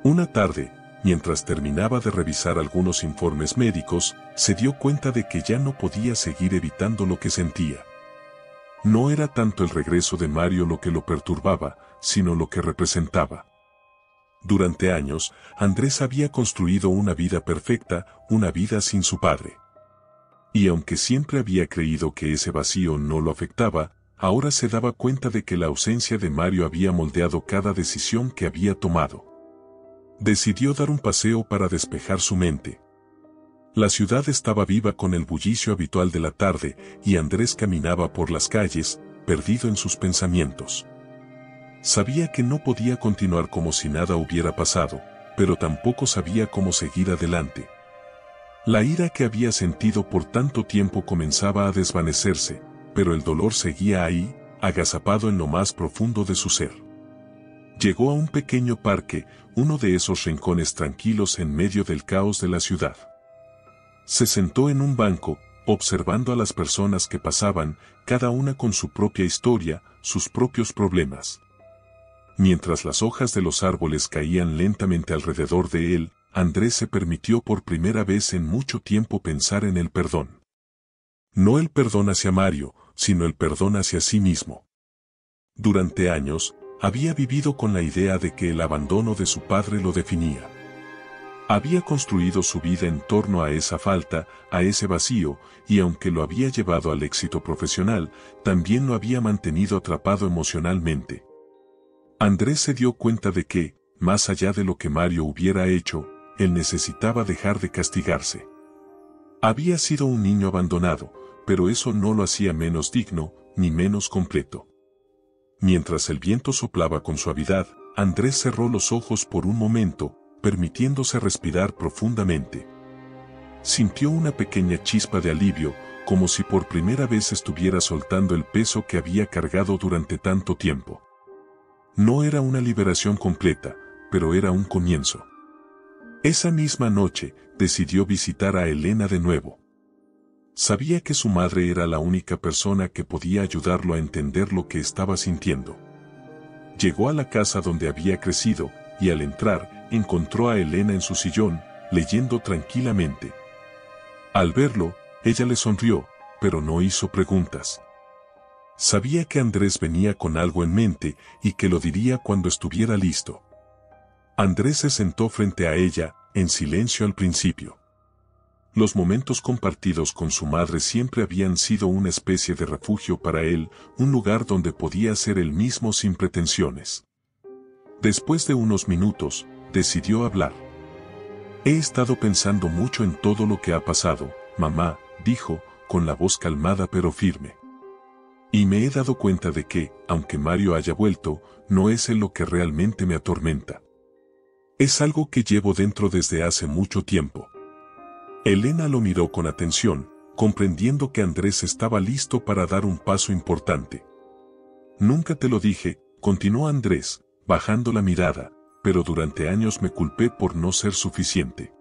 Una tarde, mientras terminaba de revisar algunos informes médicos, se dio cuenta de que ya no podía seguir evitando lo que sentía. No era tanto el regreso de Mario lo que lo perturbaba, sino lo que representaba. Durante años, Andrés había construido una vida perfecta, una vida sin su padre. Y aunque siempre había creído que ese vacío no lo afectaba, ahora se daba cuenta de que la ausencia de Mario había moldeado cada decisión que había tomado. Decidió dar un paseo para despejar su mente. La ciudad estaba viva con el bullicio habitual de la tarde, y Andrés caminaba por las calles, perdido en sus pensamientos. Sabía que no podía continuar como si nada hubiera pasado, pero tampoco sabía cómo seguir adelante. La ira que había sentido por tanto tiempo comenzaba a desvanecerse, pero el dolor seguía ahí, agazapado en lo más profundo de su ser. Llegó a un pequeño parque, uno de esos rincones tranquilos en medio del caos de la ciudad. Se sentó en un banco, observando a las personas que pasaban, cada una con su propia historia, sus propios problemas. Mientras las hojas de los árboles caían lentamente alrededor de él, Andrés se permitió por primera vez en mucho tiempo pensar en el perdón. No el perdón hacia Mario, sino el perdón hacia sí mismo. Durante años, había vivido con la idea de que el abandono de su padre lo definía. Había construido su vida en torno a esa falta, a ese vacío, y aunque lo había llevado al éxito profesional, también lo había mantenido atrapado emocionalmente. Andrés se dio cuenta de que, más allá de lo que Mario hubiera hecho, él necesitaba dejar de castigarse. Había sido un niño abandonado, pero eso no lo hacía menos digno, ni menos completo. Mientras el viento soplaba con suavidad, Andrés cerró los ojos por un momento, permitiéndose respirar profundamente. Sintió una pequeña chispa de alivio, como si por primera vez estuviera soltando el peso que había cargado durante tanto tiempo. No era una liberación completa, pero era un comienzo. Esa misma noche, decidió visitar a Elena de nuevo. Sabía que su madre era la única persona que podía ayudarlo a entender lo que estaba sintiendo. Llegó a la casa donde había crecido, y al entrar, encontró a Elena en su sillón, leyendo tranquilamente. Al verlo, ella le sonrió, pero no hizo preguntas. Sabía que Andrés venía con algo en mente y que lo diría cuando estuviera listo. Andrés se sentó frente a ella, en silencio al principio. Los momentos compartidos con su madre siempre habían sido una especie de refugio para él, un lugar donde podía ser él mismo sin pretensiones. Después de unos minutos, decidió hablar. He estado pensando mucho en todo lo que ha pasado, mamá, dijo, con la voz calmada pero firme. Y me he dado cuenta de que, aunque Mario haya vuelto, no es él lo que realmente me atormenta. Es algo que llevo dentro desde hace mucho tiempo. Elena lo miró con atención, comprendiendo que Andrés estaba listo para dar un paso importante. Nunca te lo dije, continuó Andrés, bajando la mirada, pero durante años me culpé por no ser suficiente.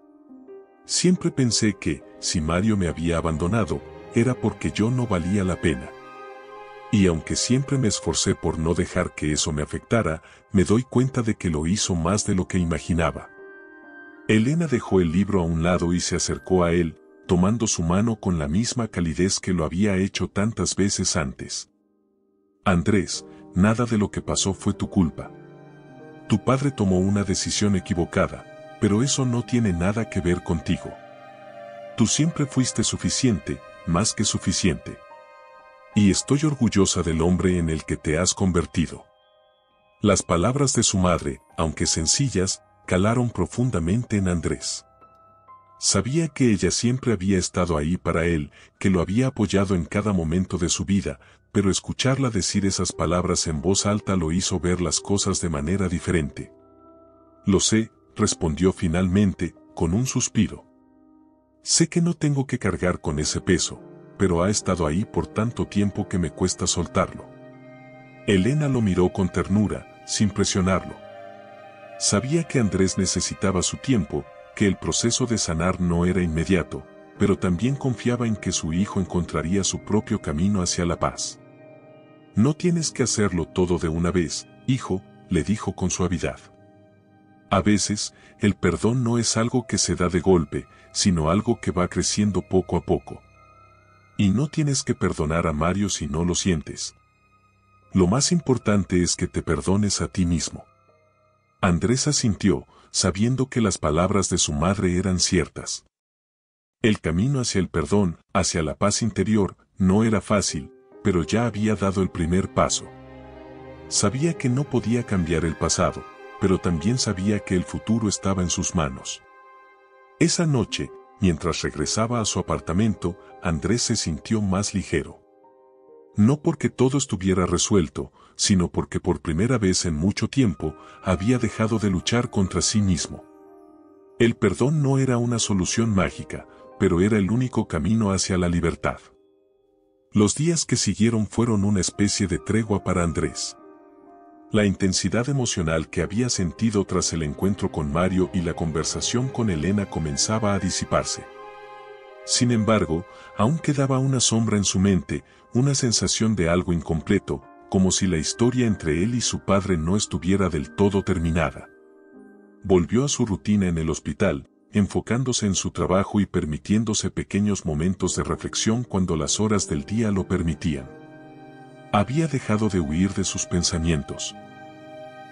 Siempre pensé que, si Mario me había abandonado, era porque yo no valía la pena. Y aunque siempre me esforcé por no dejar que eso me afectara, me doy cuenta de que lo hizo más de lo que imaginaba. Elena dejó el libro a un lado y se acercó a él, tomando su mano con la misma calidez que lo había hecho tantas veces antes. Andrés, nada de lo que pasó fue tu culpa. Tu padre tomó una decisión equivocada, pero eso no tiene nada que ver contigo. Tú siempre fuiste suficiente, más que suficiente. Y estoy orgullosa del hombre en el que te has convertido. Las palabras de su madre, aunque sencillas, calaron profundamente en Andrés. Sabía que ella siempre había estado ahí para él, que lo había apoyado en cada momento de su vida, pero escucharla decir esas palabras en voz alta lo hizo ver las cosas de manera diferente. Lo sé, respondió finalmente, con un suspiro. Sé que no tengo que cargar con ese peso, pero ha estado ahí por tanto tiempo que me cuesta soltarlo. Elena lo miró con ternura, sin presionarlo. Sabía que Andrés necesitaba su tiempo, que el proceso de sanar no era inmediato, pero también confiaba en que su hijo encontraría su propio camino hacia la paz. No tienes que hacerlo todo de una vez, hijo, le dijo con suavidad. A veces, el perdón no es algo que se da de golpe, sino algo que va creciendo poco a poco. Y no tienes que perdonar a Mario si no lo sientes. Lo más importante es que te perdones a ti mismo. Andrés asintió, sabiendo que las palabras de su madre eran ciertas. El camino hacia el perdón, hacia la paz interior, no era fácil, pero ya había dado el primer paso. Sabía que no podía cambiar el pasado, pero también sabía que el futuro estaba en sus manos. Esa noche, mientras regresaba a su apartamento, Andrés se sintió más ligero. No porque todo estuviera resuelto, sino porque por primera vez en mucho tiempo, había dejado de luchar contra sí mismo. El perdón no era una solución mágica, pero era el único camino hacia la libertad. Los días que siguieron fueron una especie de tregua para Andrés. La intensidad emocional que había sentido tras el encuentro con Mario y la conversación con Elena comenzaba a disiparse. Sin embargo, aún quedaba una sombra en su mente, una sensación de algo incompleto, como si la historia entre él y su padre no estuviera del todo terminada. Volvió a su rutina en el hospital, enfocándose en su trabajo y permitiéndose pequeños momentos de reflexión cuando las horas del día lo permitían. Había dejado de huir de sus pensamientos.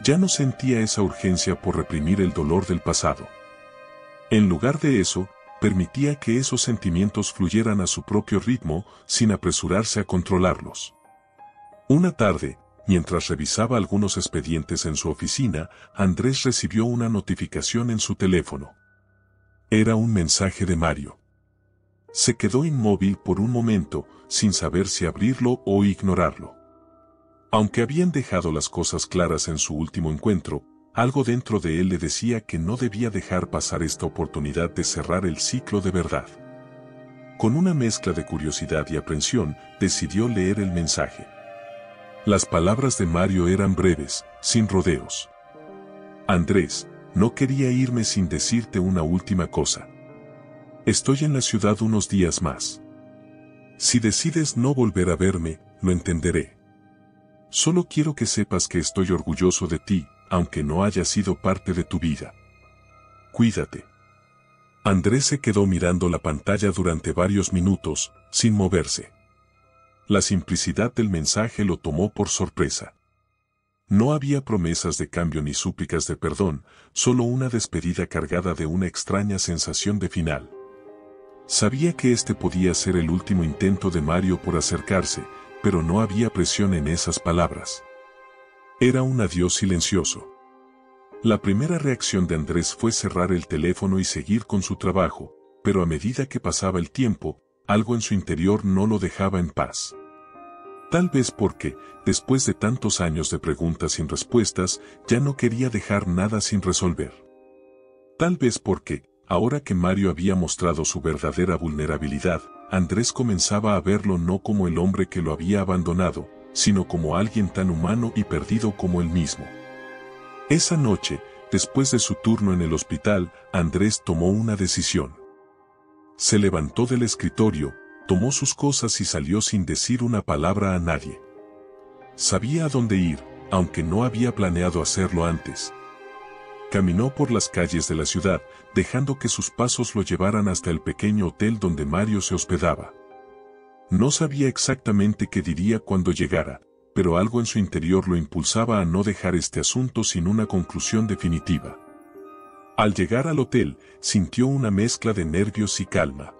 Ya no sentía esa urgencia por reprimir el dolor del pasado. En lugar de eso, permitía que esos sentimientos fluyeran a su propio ritmo, sin apresurarse a controlarlos. Una tarde, mientras revisaba algunos expedientes en su oficina, Andrés recibió una notificación en su teléfono. Era un mensaje de Mario. Se quedó inmóvil por un momento, sin saber si abrirlo o ignorarlo. Aunque habían dejado las cosas claras en su último encuentro, algo dentro de él le decía que no debía dejar pasar esta oportunidad de cerrar el ciclo de verdad. Con una mezcla de curiosidad y aprensión, decidió leer el mensaje. Las palabras de Mario eran breves, sin rodeos. Andrés, no quería irme sin decirte una última cosa. Estoy en la ciudad unos días más. Si decides no volver a verme, lo entenderé. Solo quiero que sepas que estoy orgulloso de ti, aunque no haya sido parte de tu vida. Cuídate. Andrés se quedó mirando la pantalla durante varios minutos, sin moverse. La simplicidad del mensaje lo tomó por sorpresa. No había promesas de cambio ni súplicas de perdón, solo una despedida cargada de una extraña sensación de final. Sabía que este podía ser el último intento de Mario por acercarse, pero no había presión en esas palabras. Era un adiós silencioso. La primera reacción de Andrés fue cerrar el teléfono y seguir con su trabajo, pero a medida que pasaba el tiempo, algo en su interior no lo dejaba en paz. Tal vez porque, después de tantos años de preguntas sin respuestas, ya no quería dejar nada sin resolver. Tal vez porque, ahora que Mario había mostrado su verdadera vulnerabilidad, Andrés comenzaba a verlo no como el hombre que lo había abandonado, sino como alguien tan humano y perdido como él mismo. Esa noche, después de su turno en el hospital, Andrés tomó una decisión. Se levantó del escritorio, tomó sus cosas y salió sin decir una palabra a nadie. Sabía a dónde ir, aunque no había planeado hacerlo antes. Caminó por las calles de la ciudad, dejando que sus pasos lo llevaran hasta el pequeño hotel donde Mario se hospedaba. No sabía exactamente qué diría cuando llegara, pero algo en su interior lo impulsaba a no dejar este asunto sin una conclusión definitiva. Al llegar al hotel, sintió una mezcla de nervios y calma.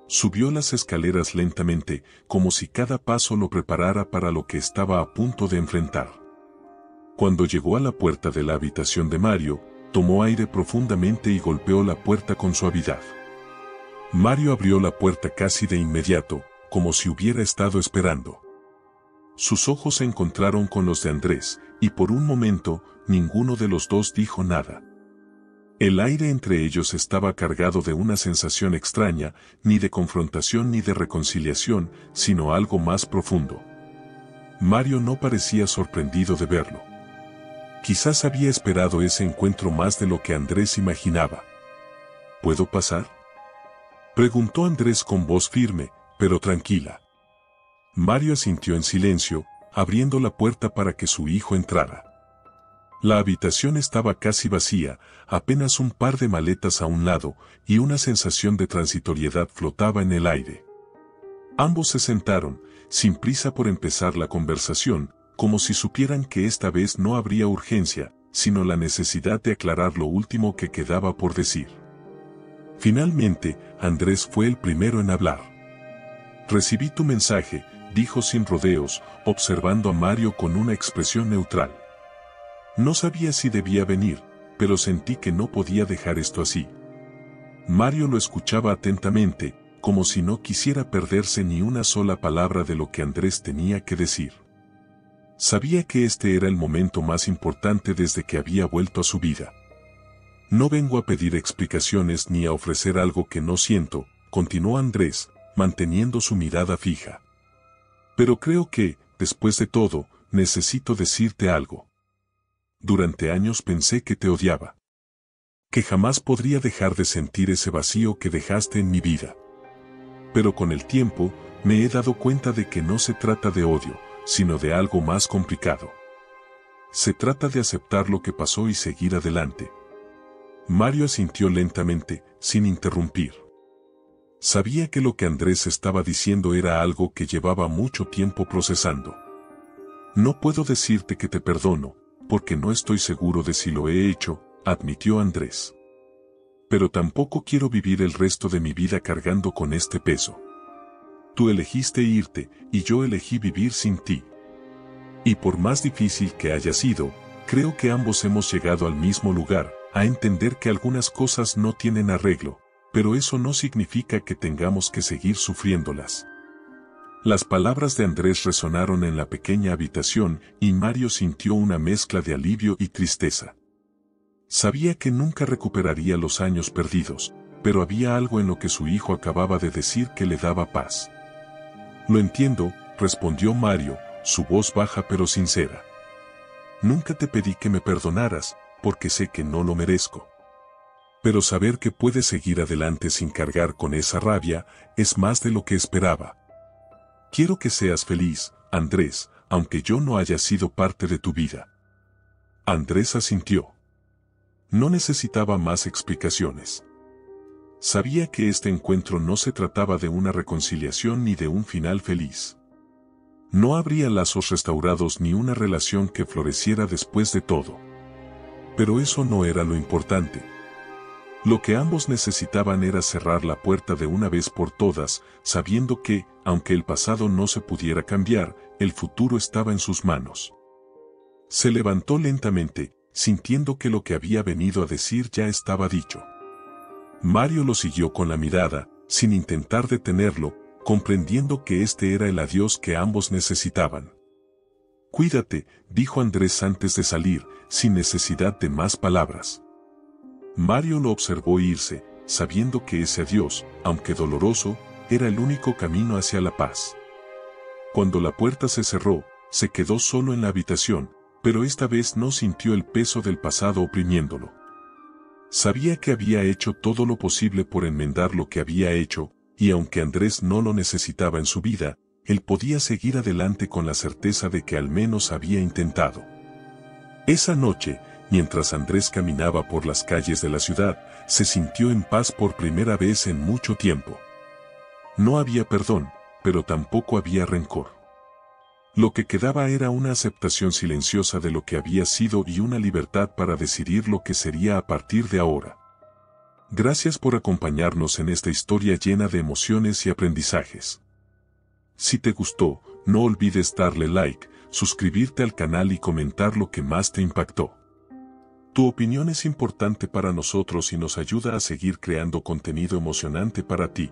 Subió las escaleras lentamente, como si cada paso lo preparara para lo que estaba a punto de enfrentar. Cuando llegó a la puerta de la habitación de Mario, tomó aire profundamente y golpeó la puerta con suavidad. Mario abrió la puerta casi de inmediato, como si hubiera estado esperando. Sus ojos se encontraron con los de Andrés, y por un momento, ninguno de los dos dijo nada. El aire entre ellos estaba cargado de una sensación extraña, ni de confrontación ni de reconciliación, sino algo más profundo. Mario no parecía sorprendido de verlo. Quizás había esperado ese encuentro más de lo que Andrés imaginaba. ¿Puedo pasar?, preguntó Andrés con voz firme, pero tranquila. Mario asintió en silencio, abriendo la puerta para que su hijo entrara. La habitación estaba casi vacía, apenas un par de maletas a un lado, y una sensación de transitoriedad flotaba en el aire. Ambos se sentaron, sin prisa por empezar la conversación, como si supieran que esta vez no habría urgencia, sino la necesidad de aclarar lo último que quedaba por decir. Finalmente, Andrés fue el primero en hablar. «Recibí tu mensaje», dijo sin rodeos, observando a Mario con una expresión neutral. No sabía si debía venir, pero sentí que no podía dejar esto así. Mario lo escuchaba atentamente, como si no quisiera perderse ni una sola palabra de lo que Andrés tenía que decir. Sabía que este era el momento más importante desde que había vuelto a su vida. «No vengo a pedir explicaciones ni a ofrecer algo que no siento», continuó Andrés, manteniendo su mirada fija. «Pero creo que, después de todo, necesito decirte algo. Durante años pensé que te odiaba. Que jamás podría dejar de sentir ese vacío que dejaste en mi vida. Pero con el tiempo, me he dado cuenta de que no se trata de odio, sino de algo más complicado. Se trata de aceptar lo que pasó y seguir adelante». Mario asintió lentamente, sin interrumpir. Sabía que lo que Andrés estaba diciendo era algo que llevaba mucho tiempo procesando. «No puedo decirte que te perdono, porque no estoy seguro de si lo he hecho», admitió Andrés. «Pero tampoco quiero vivir el resto de mi vida cargando con este peso. Tú elegiste irte, y yo elegí vivir sin ti. Y por más difícil que haya sido, creo que ambos hemos llegado al mismo lugar, a entender que algunas cosas no tienen arreglo, pero eso no significa que tengamos que seguir sufriéndolas». Las palabras de Andrés resonaron en la pequeña habitación y Mario sintió una mezcla de alivio y tristeza. Sabía que nunca recuperaría los años perdidos, pero había algo en lo que su hijo acababa de decir que le daba paz. «Lo entiendo», respondió Mario, su voz baja pero sincera. «Nunca te pedí que me perdonaras, porque sé que no lo merezco. Pero saber que puedes seguir adelante sin cargar con esa rabia, es más de lo que esperaba. Quiero que seas feliz, Andrés, aunque yo no haya sido parte de tu vida». Andrés asintió. No necesitaba más explicaciones. Sabía que este encuentro no se trataba de una reconciliación ni de un final feliz. No habría lazos restaurados ni una relación que floreciera después de todo. Pero eso no era lo importante. Lo que ambos necesitaban era cerrar la puerta de una vez por todas, sabiendo que, aunque el pasado no se pudiera cambiar, el futuro estaba en sus manos. Se levantó lentamente, sintiendo que lo que había venido a decir ya estaba dicho. Mario lo siguió con la mirada, sin intentar detenerlo, comprendiendo que este era el adiós que ambos necesitaban. «Cuídate», dijo Andrés antes de salir, sin necesidad de más palabras. Mario lo observó irse, sabiendo que ese adiós, aunque doloroso, era el único camino hacia la paz. Cuando la puerta se cerró, se quedó solo en la habitación, pero esta vez no sintió el peso del pasado oprimiéndolo. Sabía que había hecho todo lo posible por enmendar lo que había hecho, y aunque Andrés no lo necesitaba en su vida, él podía seguir adelante con la certeza de que al menos había intentado. Esa noche, mientras Andrés caminaba por las calles de la ciudad, se sintió en paz por primera vez en mucho tiempo. No había perdón, pero tampoco había rencor. Lo que quedaba era una aceptación silenciosa de lo que había sido y una libertad para decidir lo que sería a partir de ahora. Gracias por acompañarnos en esta historia llena de emociones y aprendizajes. Si te gustó, no olvides darle like, suscribirte al canal y comentar lo que más te impactó. Tu opinión es importante para nosotros y nos ayuda a seguir creando contenido emocionante para ti.